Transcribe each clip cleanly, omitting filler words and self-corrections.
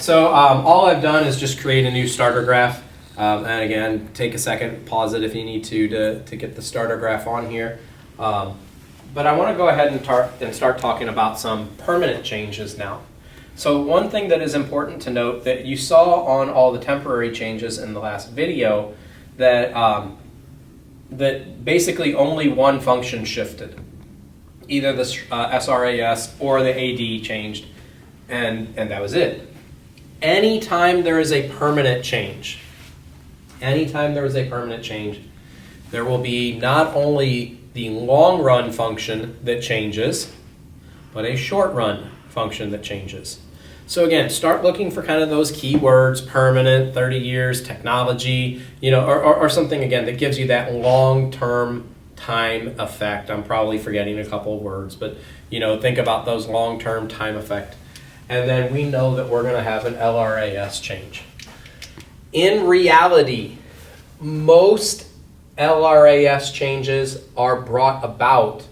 So all I've done is just create a new starter graph. And again, take a second, pause it if you need to get the starter graph on here. But I want to go ahead and start talking about some permanent changes now. So one thing that is important to note that you saw on all the temporary changes in the last video that that basically only one function shifted. Either the SRAS or the AD changed, and that was it. Anytime there is a permanent change, there will be not only the long run function that changes, but a short run function that changes. So again, start looking for kind of those keywords: permanent, 30 years, technology, or something again that gives you that long-term time effect. I'm probably forgetting a couple of words, but think about those long-term time effect. And then we know that we're going to have an LRAS change. In reality, most LRAS changes are brought about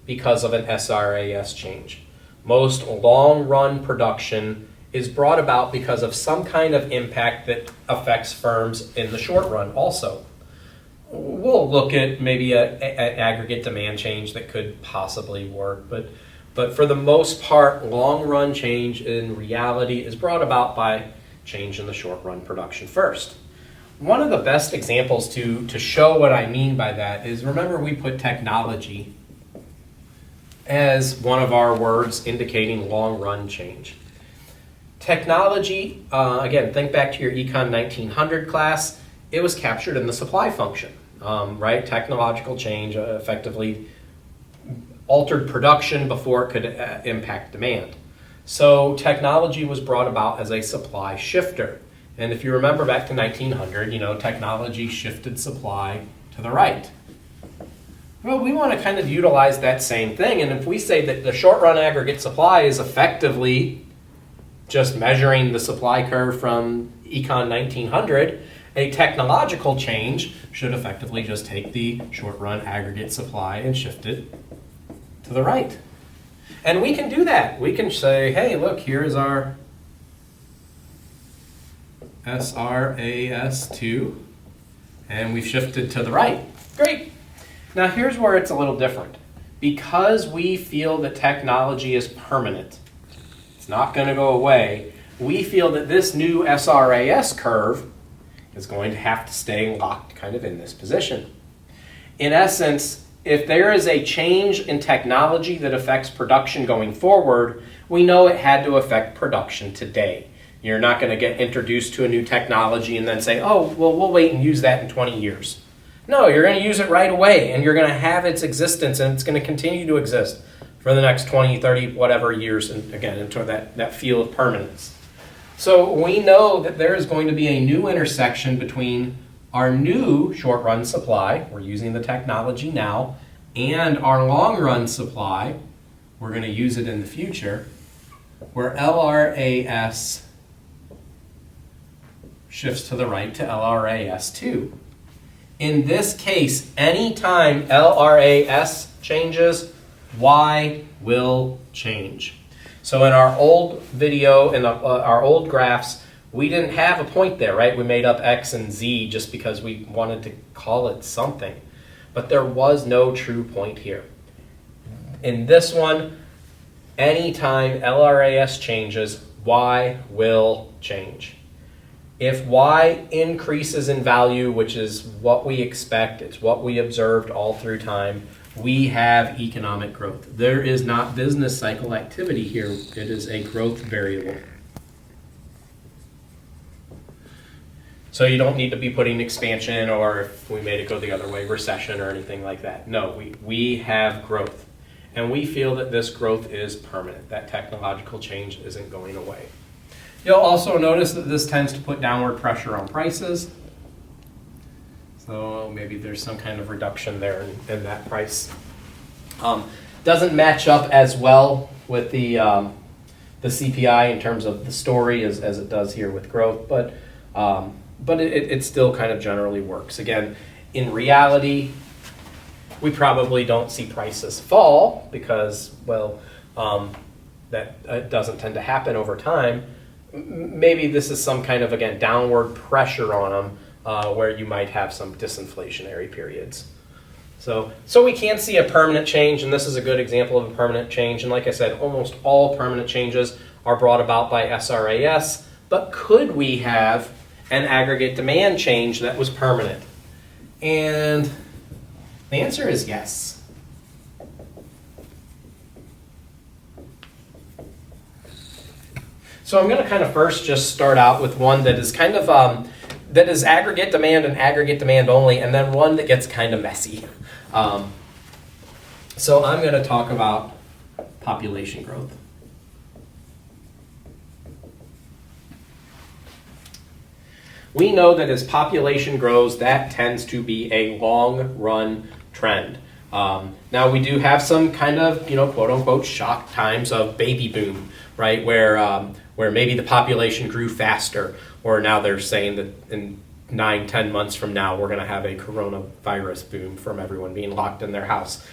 because of an SRAS change. Most long-run production is brought about because of some kind of impact that affects firms in the short run also. We'll look at maybe an aggregate demand change that could possibly work, but for the most part, long-run change in reality is brought about by change in the short-run production first. One of the best examples to show what I mean by that is, remember we put technology as one of our words indicating long-run change. Technology, again, think back to your Econ 1900 class, it was captured in the supply function, right? Technological change effectively altered production before it could impact demand. So technology was brought about as a supply shifter. And if you remember back to 1900, technology shifted supply to the right. Well, we want to kind of utilize that same thing. And if we say that the short-run aggregate supply is effectively just measuring the supply curve from Econ 1900, a technological change should effectively just take the short-run aggregate supply and shift it to the right. And we can do that. We can say, hey, look, here's our SRAS2, and we've shifted to the right. Great. Now here's where it's a little different. Because we feel that technology is permanent, it's not going to go away, we feel that this new SRAS curve is going to have to stay locked kind of in this position. In essence, if there is a change in technology that affects production going forward, we know it had to affect production today. You're not going to get introduced to a new technology and then say, oh, well, we'll wait and use that in 20 years. No, you're going to use it right away, and you're going to have its existence, and it's going to continue to exist for the next 20, 30, whatever years, and again, into that feel of permanence. So we know that there is going to be a new intersection between our new short-run supply, we're using the technology now, and our long-run supply, we're going to use it in the future, where LRAS shifts to the right to LRAS2. In this case, anytime LRAS changes, Y will change. So in our old video, in our old graphs, we didn't have a point there, right? We made up X and Z just because we wanted to call it something. But there was no true point here. In this one, anytime LRAS changes, Y will change. If Y increases in value, which is what we expect, it's what we observed all through time, we have economic growth. There is not business cycle activity here. It is a growth variable. So you don't need to be putting expansion, or if we made it go the other way, recession or anything like that. No, we have growth. And we feel that this growth is permanent. That technological change isn't going away. You'll also notice that this tends to put downward pressure on prices. So maybe there's some kind of reduction there in that price. Doesn't match up as well with the CPI in terms of the story as it does here with growth, but it still kind of generally works. Again, in reality, we probably don't see prices fall because, well, that doesn't tend to happen over time. maybe this is some kind of, again, downward pressure on them where you might have some disinflationary periods. So we can see a permanent change, and this is a good example of a permanent change. And like I said, almost all permanent changes are brought about by SRAS, but could we have an aggregate demand change that was permanent? And the answer is yes. So I'm going to kind of first just start out with one that is kind of that is aggregate demand and aggregate demand only, and then one that gets kind of messy. So I'm going to talk about population growth. We know that as population grows, that tends to be a long-run trend. Now we do have some kind of, quote-unquote shock times of baby boom, right, where maybe the population grew faster, or now they're saying that in 9-10 months from now we're going to have a coronavirus boom from everyone being locked in their house.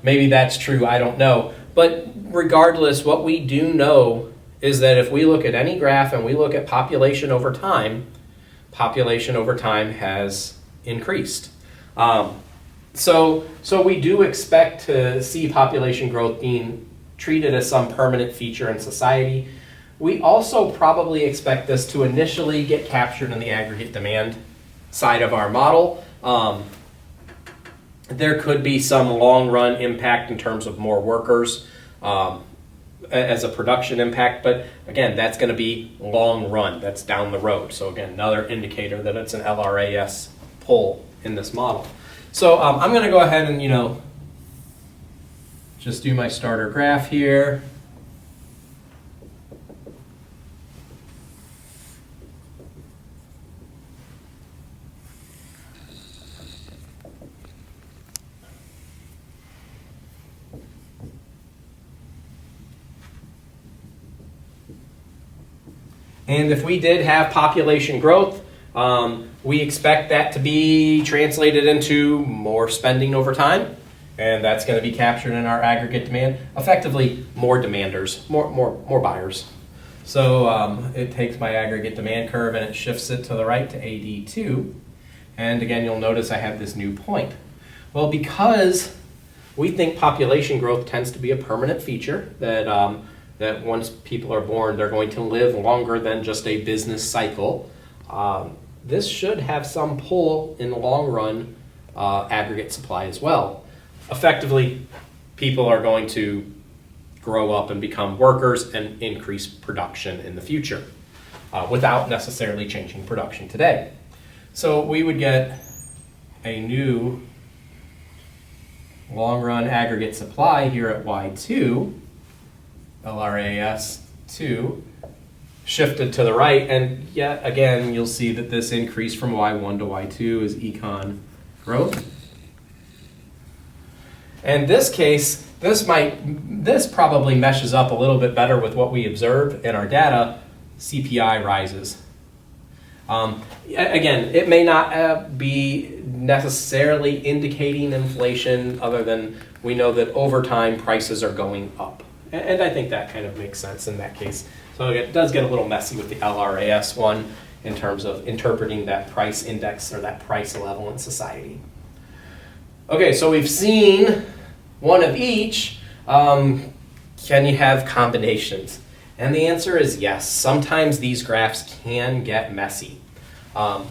Maybe that's true, I don't know. But regardless, what we do know is that if we look at any graph and we look at population over time has increased. So we do expect to see population growth being treated as some permanent feature in society. We also probably expect this to initially get captured in the aggregate demand side of our model. There could be some long-run impact in terms of more workers as a production impact, but again, that's going to be long-run. That's down the road. So again, another indicator that it's an LRAS pull in this model. So I'm going to go ahead and, just do my starter graph here. And if we did have population growth, we expect that to be translated into more spending over time, and that's going to be captured in our aggregate demand. Effectively, more demanders, more buyers. So it takes my aggregate demand curve and it shifts it to the right to AD2. And again, you'll notice I have this new point. Well, because we think population growth tends to be a permanent feature, that once people are born, they're going to live longer than just a business cycle. This should have some pull in the long run aggregate supply as well. Effectively, people are going to grow up and become workers and increase production in the future without necessarily changing production today. So we would get a new long run aggregate supply here at Y2, LRAS2, shifted to the right, and yet again you'll see that this increase from Y1 to Y2 is econ growth. In this case, this probably meshes up a little bit better with what we observe in our data. CPI rises. Again, it may not be necessarily indicating inflation, other than we know that over time prices are going up. And I think that kind of makes sense in that case. So it does get a little messy with the LRAS one in terms of interpreting that price index or that price level in society. Okay, so we've seen one of each. Can you have combinations? And the answer is yes. Sometimes these graphs can get messy. For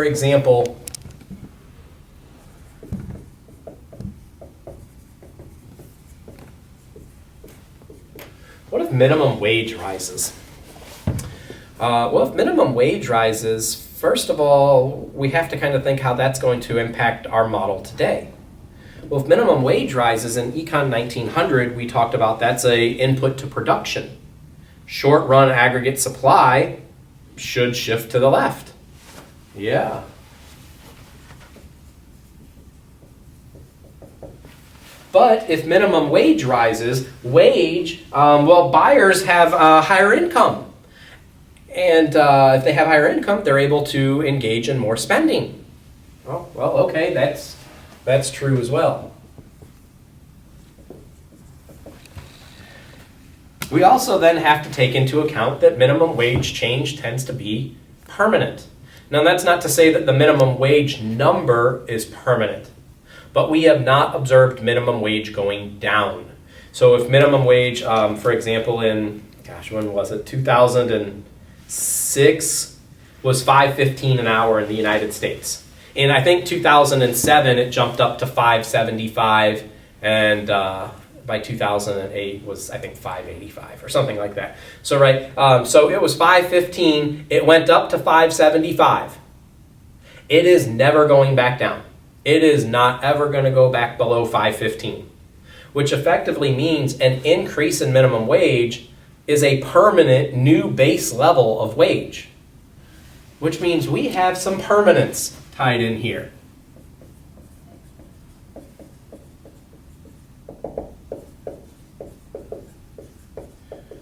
example, what if minimum wage rises? Well, if minimum wage rises, first of all, we have to kind of think how that's going to impact our model today. Well, if minimum wage rises in Econ 1900, we talked about that's a input to production. Short run aggregate supply should shift to the left. Yeah. But if minimum wage rises, buyers have higher income. And if they have higher income, they're able to engage in more spending. Oh, well, okay, that's true as well. We also then have to take into account that minimum wage change tends to be permanent. Now, that's not to say that the minimum wage number is permanent, but we have not observed minimum wage going down. So if minimum wage, for example, in, when was it? 2006 was $5.15 an hour in the United States. In, I think, 2007, it jumped up to $5.75, and by 2008 was, I think, $5.85 or something like that. So, right, so it was $5.15. It went up to $5.75. It is never going back down. It is not ever going to go back below $5.15, which effectively means an increase in minimum wage is a permanent new base level of wage, which means we have some permanence tied in here.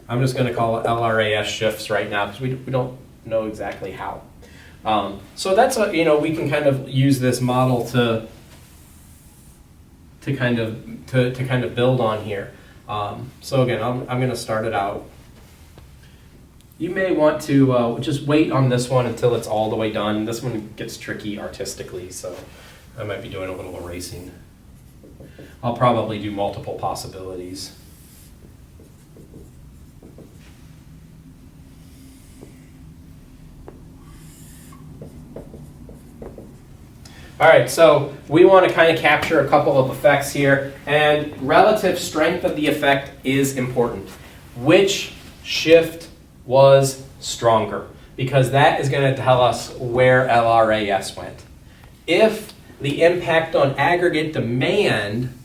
I'm just going to call it LRAS shifts right now because we don't know exactly how. So that's what, we can kind of use this model to kind of build on here. So again, I'm going to start it out. You may want to just wait on this one until it's all the way done. This one gets tricky artistically, so I might be doing a little erasing. I'll probably do multiple possibilities. All right, so we want to kind of capture a couple of effects here, and relative strength of the effect is important. Which shift was stronger? Because that is going to tell us where LRAS went. If the impact on aggregate demand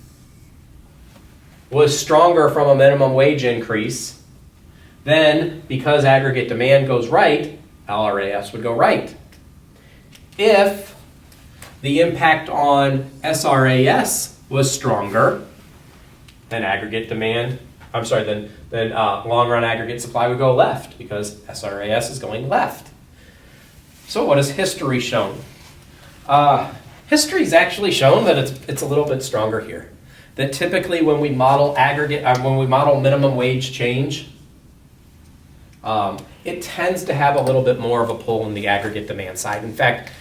was stronger from a minimum wage increase, then because aggregate demand goes right, LRAS would go right. If the impact on SRAS was stronger than aggregate demand, then long-run aggregate supply would go left because SRAS is going left. So what has history shown? History's actually shown that it's a little bit stronger here. That typically when we model minimum wage change, it tends to have a little bit more of a pull in the aggregate demand side. In fact,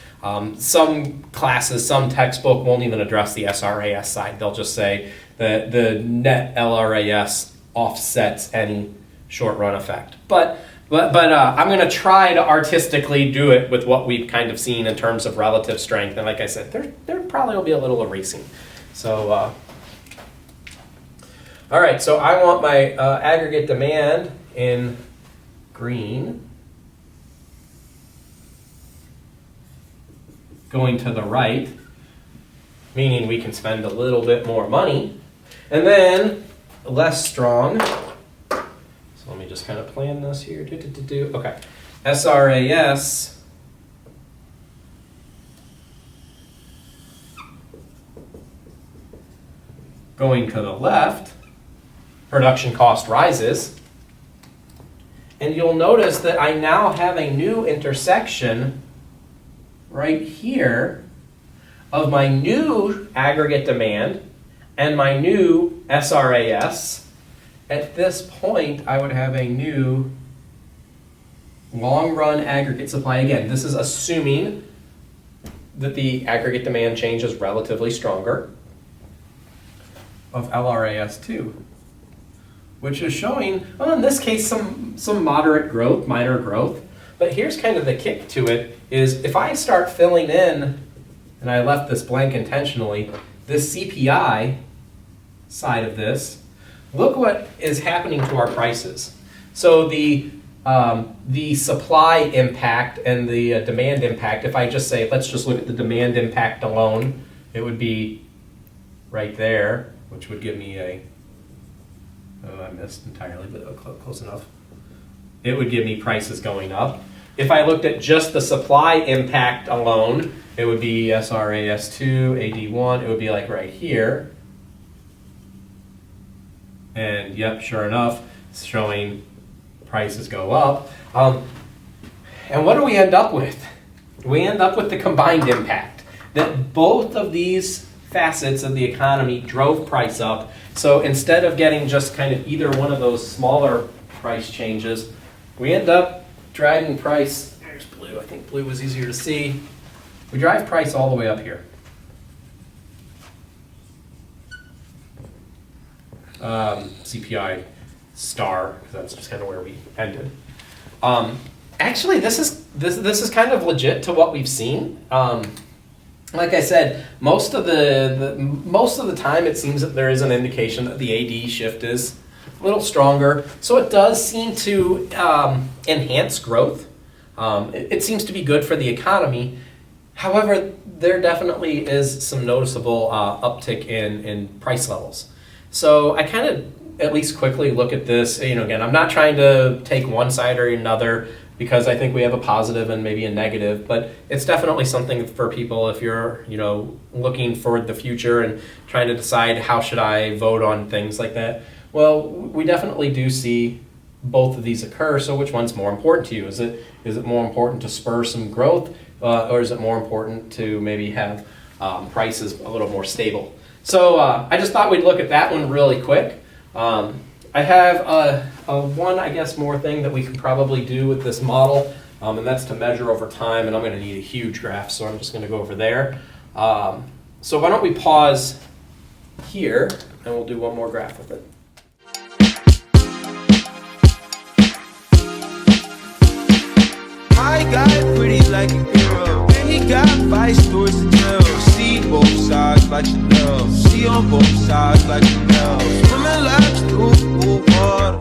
some classes, some textbook won't even address the SRAS side. They'll just say that the net LRAS offsets any short-run effect. But I'm going to try to artistically do it with what we've kind of seen in terms of relative strength. And like I said, there probably will be a little erasing. So, all right, so I want my aggregate demand in green going to the right, meaning we can spend a little bit more money, and then less strong. So let me just kind of plan this here. Okay, SRAS going to the left, production cost rises, and you'll notice that I now have a new intersection right here of my new aggregate demand and my new SRAS. At this point, I would have a new long-run aggregate supply. Again, this is assuming that the aggregate demand change is relatively stronger of LRAS2, which is showing, well, in this case, some moderate growth, minor growth. But here's kind of the kick to it, is if I start filling in, and I left this blank intentionally, this CPI side of this, look what is happening to our prices. So the supply impact and the demand impact, if I just say, let's just look at the demand impact alone, it would be right there, which would give me I missed entirely, but close enough. It would give me prices going up. If I looked at just the supply impact alone, it would be SRAS2, AD1, it would be like right here. And yep, sure enough, it's showing prices go up. And what do we end up with? We end up with the combined impact. That both of these facets of the economy drove price up. So instead of getting just kind of either one of those smaller price changes, we end up driving price, there's blue, I think blue was easier to see. We drive price all the way up here. CPI star, because that's just kind of where we ended. Actually, this is kind of legit to what we've seen. Like I said, most of the time it seems that there is an indication that the AD shift is a little stronger. So it does seem to enhance growth. It seems to be good for the economy. However, there definitely is some noticeable uptick in price levels. So I kind of at least quickly look at this. Again, I'm not trying to take one side or another, because I think we have a positive and maybe a negative, but it's definitely something for people if you're, looking for the future and trying to decide how should I vote on things like that. Well, we definitely do see both of these occur. So which one's more important to you? Is it more important to spur some growth, or is it more important to maybe have prices a little more stable? So I just thought we'd look at that one really quick. I have one, I guess, more thing that we could probably do with this model, and that's to measure over time, and I'm going to need a huge graph, so I'm just going to go over there. So why don't we pause here, and we'll do one more graph with it. I got pretty like a girl, and he got 5 stories to tell. See both sides like Chanel, see on both sides like Chanel. Swimming laps through cool water.